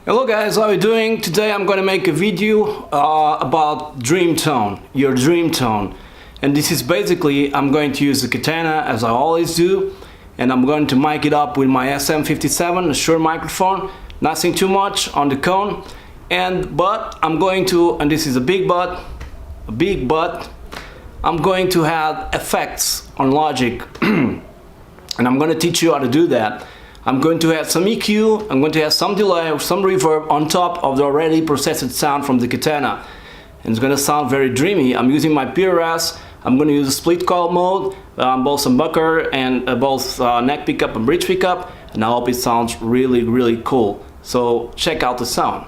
Hello guys, how are you doing? Today I'm gonna make a video about dream tone, your dream tone. And this is basically, I'm going to use the Katana as I always do, and I'm going to mic it up with my SM57, a Shure microphone, nothing too much on the cone. But I'm going to, and this is a big but, I'm going to have effects on Logic, and I'm going to teach you how to do that. I'm going to add some EQ, I'm going to add some delay or some reverb on top of the already processed sound from the Katana. And it's going to sound very dreamy. I'm using my PRS, I'm going to use a split coil mode, both humbucker and both neck pickup and bridge pickup, and I hope it sounds really cool. So check out the sound.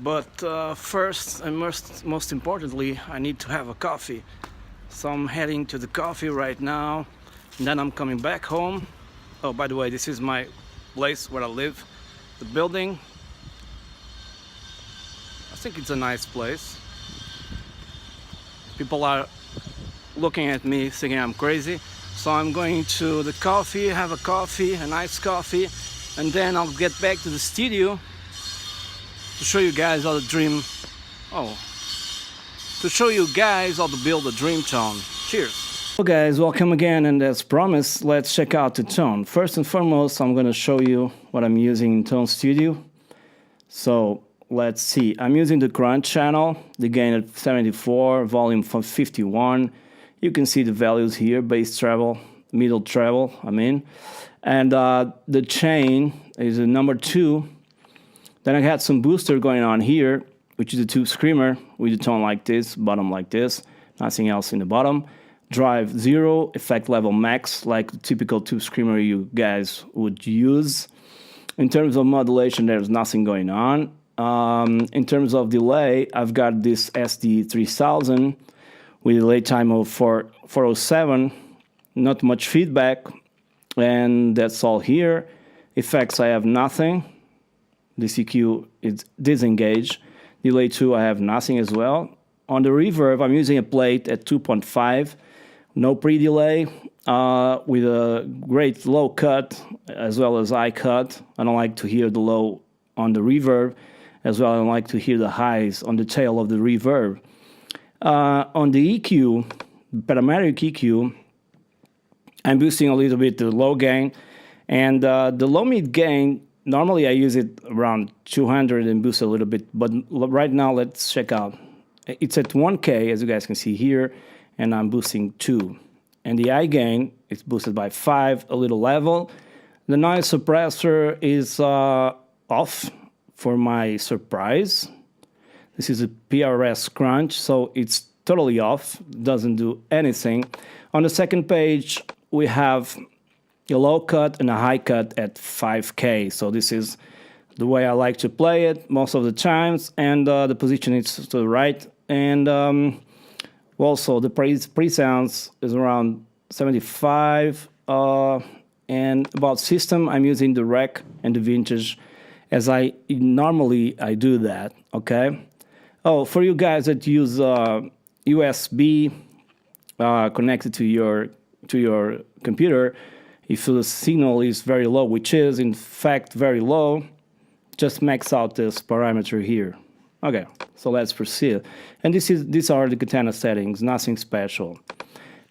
But first and most importantly, I need to have a coffee. So I'm heading to the coffee right now, and then I'm coming back home. Oh, by the way, this is my place where I live, the building. I think it's a nice place. People are looking at me thinking I'm crazy. So I'm going to the coffee, have a coffee, a nice coffee, and then I'll get back to the studio to show you guys how to build a dream tone. Cheers. Hello guys, welcome again, and as promised, let's check out the tone. First and foremost, I'm going to show you what I'm using in Tone Studio. So let's see, I'm using the crunch channel, the gain at 74, volume from 51. You can see the values here, bass treble, middle treble, and the chain is a number 2. Then I had some booster going on here, which is a tube screamer with a tone like this, bottom like this, nothing else in the bottom. Drive 0, effect level max, like the typical tube screamer you guys would use. In terms of modulation, there's nothing going on. In terms of delay, I've got this SD3000 with a delay time of 407, not much feedback, and that's all here. Effects, I have nothing. The EQ is disengaged. Delay 2, I have nothing as well. On the reverb, I'm using a plate at 2.5, no pre-delay, with a great low cut as well as high cut. I don't like to hear the low on the reverb, as well I don't like to hear the highs on the tail of the reverb. On the EQ, parametric EQ, I'm boosting a little bit the low gain, and the low mid gain, normally I use it around 200 and boost a little bit, but right now let's check out. It's at 1K, as you guys can see here, and I'm boosting 2. And the high gain is boosted by 5, a little level. The noise suppressor is off for my surprise. This is a PRS crunch, so it's totally off, doesn't do anything. On the second page, we have a low cut and a high cut at 5K. So this is the way I like to play it most of the times, and the position is to the right. And also the pre-sounds is around 75. And about system, I'm using the rec and the vintage, as I normally do that. Okay. Oh, for you guys that use USB connected to your computer, if the signal is very low, which is in fact very low, just max out this parameter here. Okay, so let's proceed. And these are the Katana settings, nothing special.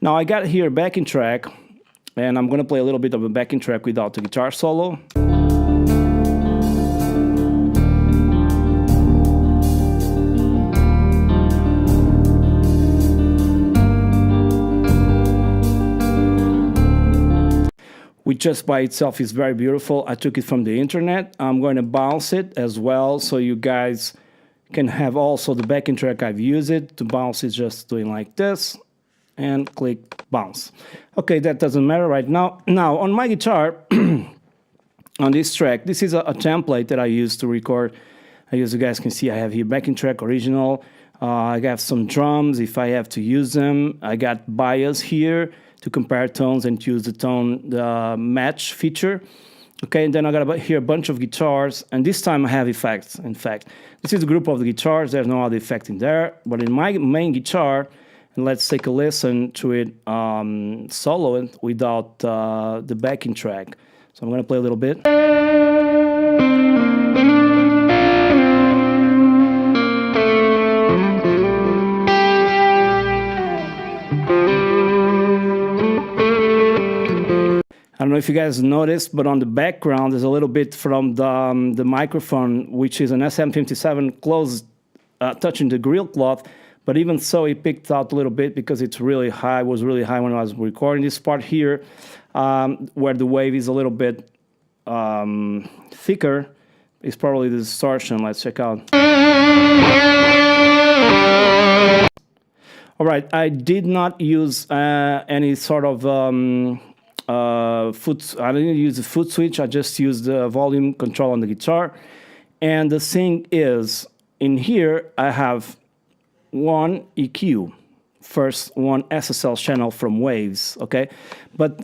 Now I got here a backing track, and I'm gonna play a little bit of a backing track without the guitar solo. Which just by itself is very beautiful. I took it from the internet. I'm going to bounce it as well, so you guys can have also the backing track I've used it. To bounce it, just doing like this, and click bounce. Okay, that doesn't matter right now. Now, on my guitar, on this track, this is a template that I use to record. As you guys can see, I have here backing track original. I got some drums if I have to use them. I got bias here to compare tones and use the tone match feature. Okay, and then I got here a bunch of guitars, and this time I have effects. In fact, this is a group of the guitars. There's no other effect in there, but in my main guitar, and let's take a listen to it solo without the backing track. So I'm gonna play a little bit. I don't know if you guys noticed, but on the background there's a little bit from the microphone, which is an SM57 close touching the grill cloth. But even so, it picked out a little bit because it's really high. It was really high when I was recording this part here, where the wave is a little bit thicker. It's probably the distortion. Let's check out. All right, I did not use any sort of I didn't use the foot switch. I just used the volume control on the guitar. And the thing is, in here I have one EQ, first one SSL channel from Waves, okay? But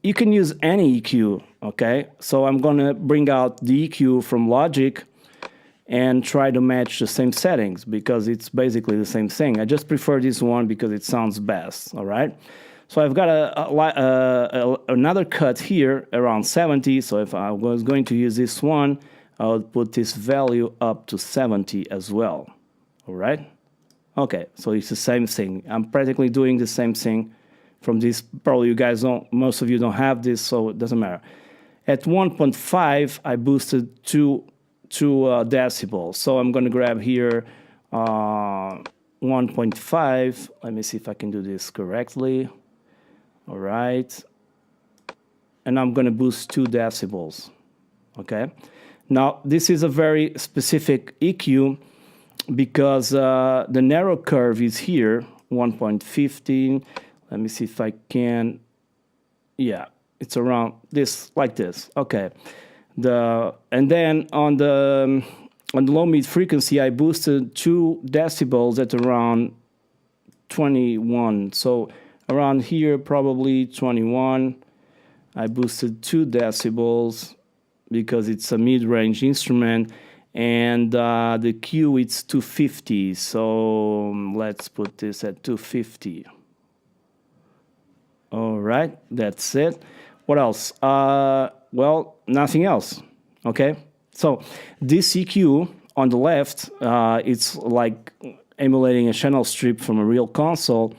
you can use any EQ, okay? So I'm gonna bring out the EQ from Logic and try to match the same settings because it's basically the same thing. I just prefer this one because it sounds best, all right? So I've got another cut here around 70, so if I was going to use this one, I would put this value up to 70 as well, all right? Okay, so it's the same thing. I'm practically doing the same thing from this. Probably you guys don't, most of you don't have this, so it doesn't matter. At 1.5, I boosted 2 decibels. So I'm going to grab here 1.5. Let me see if I can do this correctly. All right. And I'm going to boost 2 decibels. Okay. Now, this is a very specific EQ because the narrow curve is here, 1.15. Let me see if I can. Yeah, it's around this, like this. Okay. And then on the low mid frequency, I boosted 2 decibels at around 21. So around here, probably 21. I boosted 2 decibels because it's a mid-range instrument, and the Q it's 250. So let's put this at 250. All right, that's it. What else? Well, nothing else, okay? So this EQ on the left, it's like emulating a channel strip from a real console,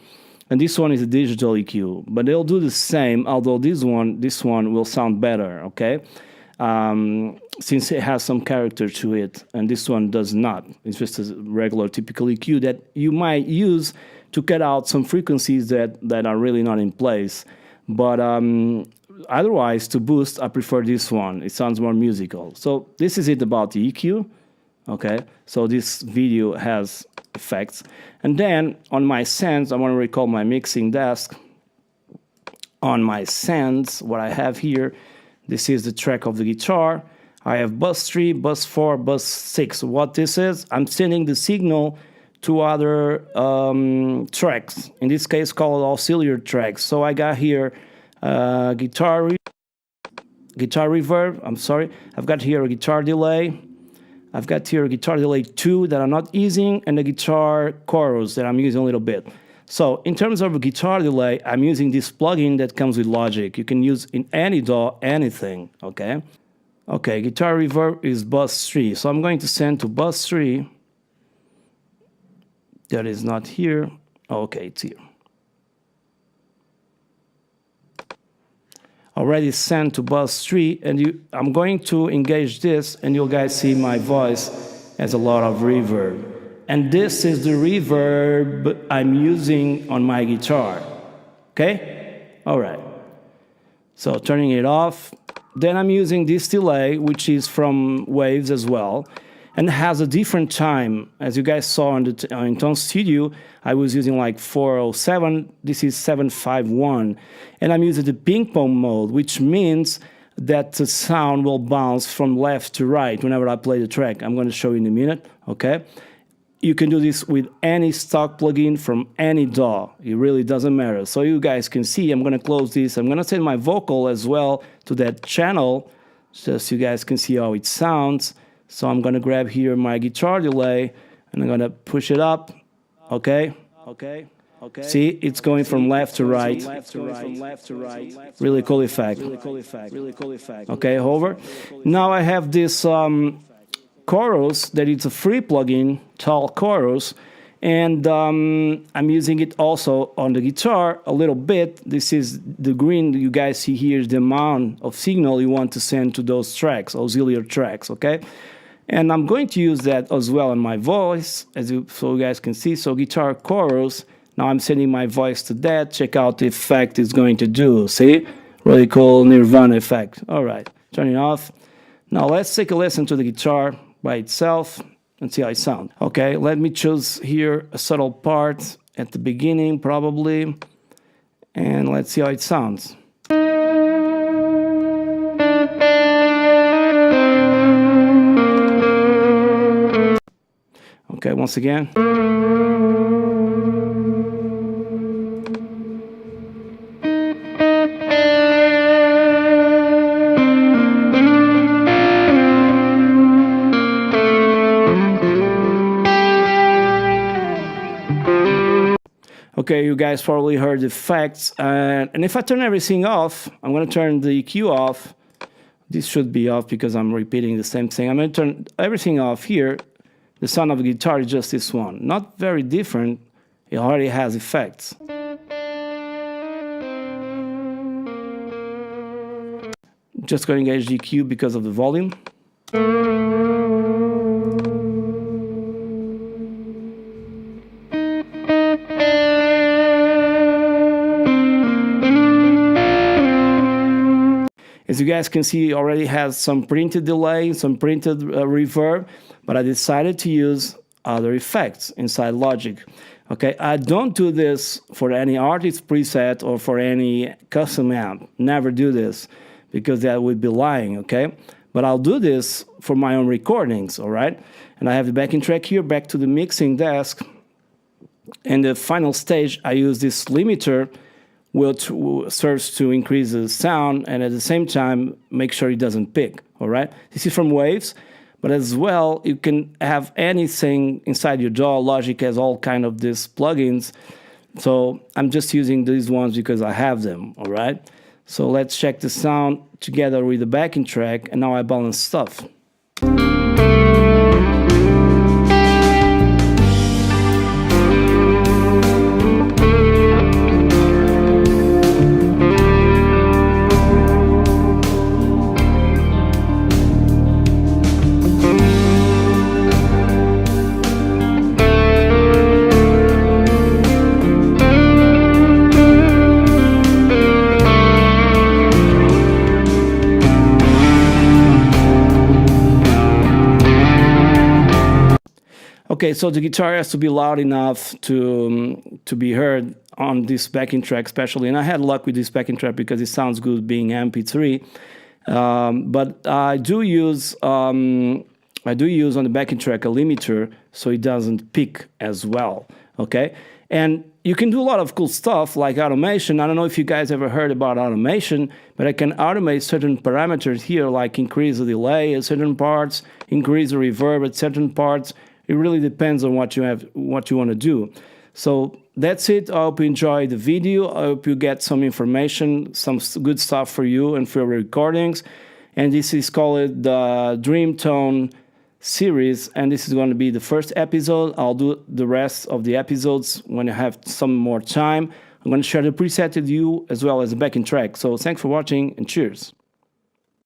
and this one is a digital EQ, but they'll do the same, although this one will sound better, okay? Since it has some character to it, and this one does not. It's just a regular typical EQ that you might use to cut out some frequencies that are really not in place, but otherwise, to boost, I prefer this one. It sounds more musical. So this is it about the EQ, okay? So this video has effects. And then on my sends, I want to recall my mixing desk. On my sends, what I have here, this is the track of the guitar. I have bus 3, bus 4, bus 6. What this is, I'm sending the signal to other tracks, in this case called auxiliary tracks. So I got here guitar reverb, I'm sorry. I've got here a guitar delay. I've got here a guitar delay 2 that I'm not using, and a guitar chorus that I'm using a little bit. So in terms of a guitar delay, I'm using this plugin that comes with Logic. You can use in any DAW, anything, okay? Okay, guitar reverb is bus 3. So I'm going to send to bus 3. That is not here. Okay, it's here. Already sent to bus 3, and I'm going to engage this, and you guys see my voice has a lot of reverb. And this is the reverb I'm using on my guitar. Okay? All right. So turning it off. Then I'm using this delay, which is from Waves as well, and has a different time. As you guys saw in Tone Studio, I was using like 407. This is 751. And I'm using the ping pong mode, which means that the sound will bounce from left to right whenever I play the track. I'm going to show you in a minute, okay? You can do this with any stock plugin from any DAW. It really doesn't matter. So you guys can see, I'm going to close this. I'm going to send my vocal as well to that channel, just so you guys can see how it sounds. So I'm going to grab here my guitar delay, and I'm going to push it up, okay? Okay. See, it's going from left to right. Really cool effect. Okay, over. Now I have this chorus that is a free plugin, Tall Chorus, and I'm using it also on the guitar a little bit. This is the green you guys see here, is the amount of signal you want to send to those tracks, auxiliary tracks, okay? And I'm going to use that as well on my voice, so you guys can see. So guitar chorus, now I'm sending my voice to that. Check out the effect it's going to do, see? Really cool Nirvana effect. All right, turn it off. Now let's take a listen to the guitar by itself and see how it sounds. Okay, let me choose here a subtle part at the beginning probably, and let's see how it sounds. Okay, once again. Okay, you guys probably heard the effects, and if I turn everything off, I'm going to turn the EQ off. This should be off because I'm repeating the same thing. I'm going to turn everything off here. The sound of the guitar is just this one. Not very different. It already has effects. Just going to engage the EQ because of the volume. As you guys can see, it already has some printed delay, some printed reverb, but I decided to use other effects inside Logic. Okay, I don't do this for any artist preset or for any custom amp. Never do this, because that would be lying, okay? But I'll do this for my own recordings, all right? And I have the backing track here, back to the mixing desk. And the final stage, I use this limiter, which serves to increase the sound and at the same time make sure it doesn't pick, all right? This is from Waves, but as well, you can have anything inside your DAW. Logic has all kind of these plugins, so I'm just using these ones because I have them, all right? So let's check the sound together with the backing track, and now I balance stuff. Okay, so the guitar has to be loud enough to be heard on this backing track especially, and I had luck with this backing track because it sounds good being MP3. But I do use on the backing track a limiter so it doesn't pick as well. Okay, and you can do a lot of cool stuff like automation. I don't know if you guys ever heard about automation, but I can automate certain parameters here, like increase the delay at certain parts, increase the reverb at certain parts. It really depends on what you want to do. So that's it. I hope you enjoyed the video. I hope you get some information, some good stuff for you and for your recordings. And this is called the Dreamtone series, and this is going to be the first episode. I'll do the rest of the episodes when I have some more time. I'm going to share the preset with you as well as the backing track. So thanks for watching and cheers.